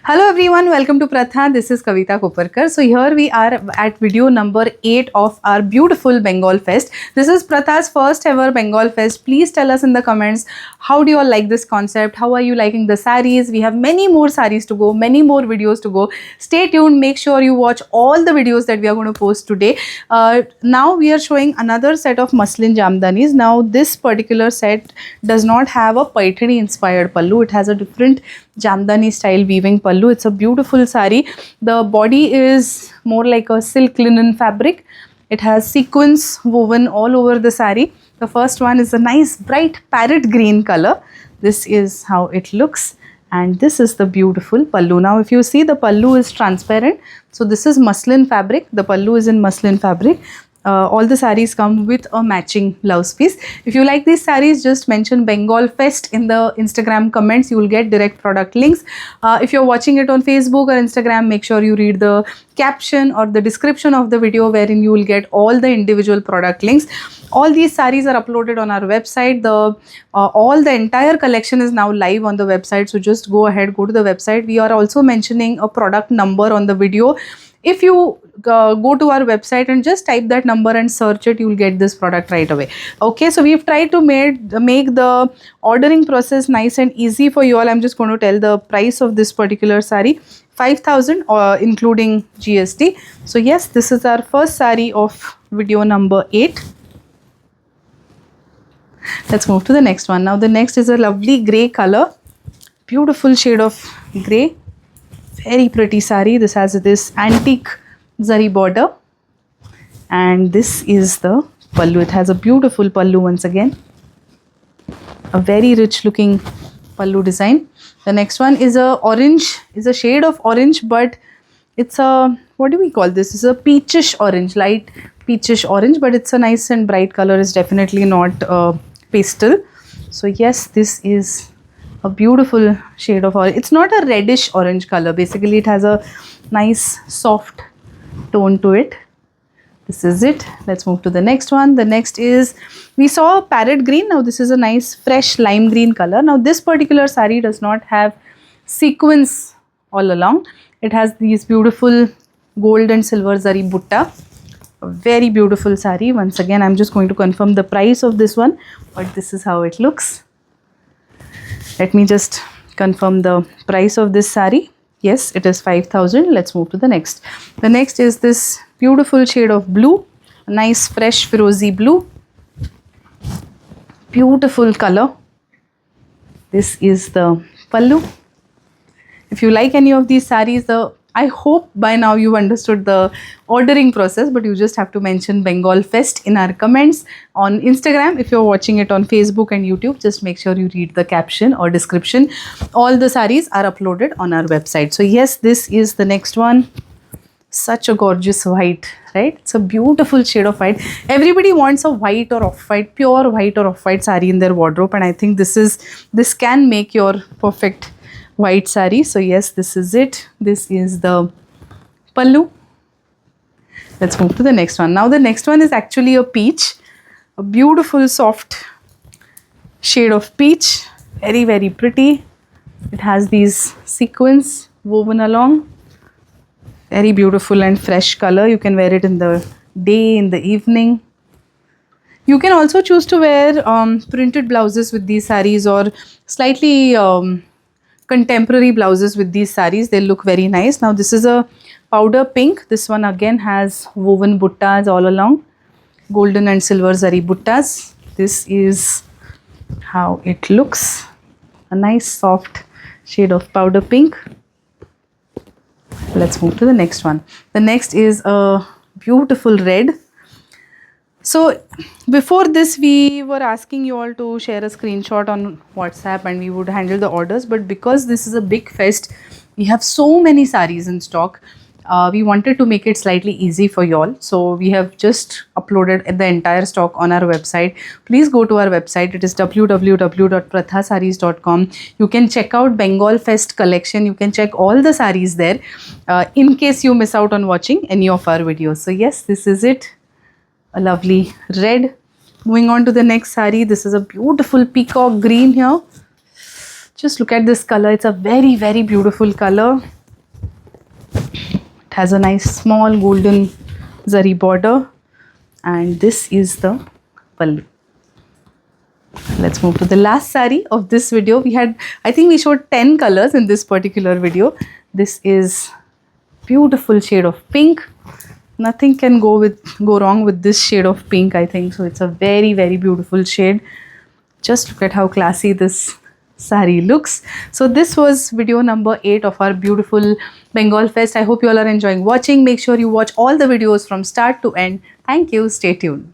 Hello everyone, welcome to Pratha. This is Kavita Koparkar. So here we are at video number 8 of our beautiful Bengal Fest. This is Pratha's first ever Bengal Fest. Please tell us in the comments, how do you all like this concept? How are you liking the sarees? We have many more sarees to go, many more videos to go. Stay tuned. Make sure you watch all the videos that we are going to post today. Now we are showing another set of muslin jamdanis. Now this particular set does not have a Paithani inspired pallu. It has a different jamdani style weaving pallu. It's a beautiful sari. The body is more like a silk linen fabric. It has sequins woven all over the sari. The first one is a nice bright parrot green color. This is how it looks, and this is the beautiful pallu. Now if you see, the pallu is transparent. So this is muslin fabric. The pallu is in muslin fabric. All the sarees come with a matching blouse piece. If you like these sarees, just mention Bengal Fest in the Instagram comments. You will get direct product links. If you're watching it on Facebook or Instagram, make sure you read the caption or the description of the video, wherein you will get all the individual product links. All these sarees are uploaded on our website. All the entire collection is now live on the website. So just go ahead, go to the website. We are also mentioning a product number on the video. If you go to our website and just type that number and search it, you will get this product right away. Okay, so we've tried to make the ordering process nice and easy for you all. I'm just going to tell the price of this particular sari. 5,000 including GST. So yes, this is our first sari of video number 8. Let's move to the next one. Now the next is a lovely grey color. Beautiful shade of grey. Very pretty sari. This has this antique zari border, and this is the pallu. It has a beautiful pallu once again. A very rich looking pallu design. The next one is a shade of orange, but it's a, what do we call this? It's a peachish orange, light peachish orange, but it's a nice and bright color. It's definitely not pastel. So yes, this is a beautiful shade of orange. It's not a reddish orange color. Basically, it has a nice soft tone to it. This is it. Let's move to the next one. The next is, we saw parrot green. Now this is a nice fresh lime green color. Now this particular sari does not have sequins all along. It has these beautiful gold and silver zari butta. A very beautiful sari. Once again, I'm just going to confirm the price of this one, but this is how it looks. Let me just confirm the price of this sari. Yes, it is 5,000. Let's move to the next. The next is this beautiful shade of blue. A nice fresh Firozi blue. Beautiful color. This is the pallu. If you like any of these saris, I hope by now you've understood the ordering process, but you just have to mention Bengal Fest in our comments on Instagram. If you're watching it on Facebook and YouTube, just make sure you read the caption or description. All the saris are uploaded on our website. So yes, this is the next one. Such a gorgeous white, right? It's a beautiful shade of white. Everybody wants a white or off-white, pure white or off-white sari in their wardrobe, and I think this can make your perfect white sari. So yes, this is it. This is the pallu. Let's move to the next one. Now the next one is actually a peach. A beautiful soft shade of peach. Very, very pretty. It has these sequins woven along. Very beautiful and fresh color. You can wear it in the day, in the evening. You can also choose to wear printed blouses with these saris, or slightly contemporary blouses with these saris. They look very nice. Now this is a powder pink. This one again has woven buttas all along, golden and silver zari buttas. This is how it looks. A nice soft shade of powder pink. Let's move to the next one. The next is a beautiful red. So before this, we were asking you all to share a screenshot on WhatsApp and we would handle the orders. But because this is a big fest, we have so many saris in stock. We wanted to make it slightly easy for you all. So we have just uploaded the entire stock on our website. Please go to our website. It is www.prathasarees.com. You can check out Bengal Fest collection. You can check all the saris there in case you miss out on watching any of our videos. So yes, this is it. A lovely red. Moving on to the next sari. This is a beautiful peacock green here. Just look at this color. It's a very, very beautiful color. has a nice small golden zari border, and this is the pallu. Let's move to the last sari of this video. I think we showed 10 colors in this particular video. This is beautiful shade of pink. Nothing can go wrong with this shade of pink, I think. So it's a very, very beautiful shade. Just look at how classy this sari looks. So this was video number 8 of our beautiful Bengal Fest. I hope you all are enjoying watching. Make sure you watch all the videos from start to end. Thank you. Stay tuned.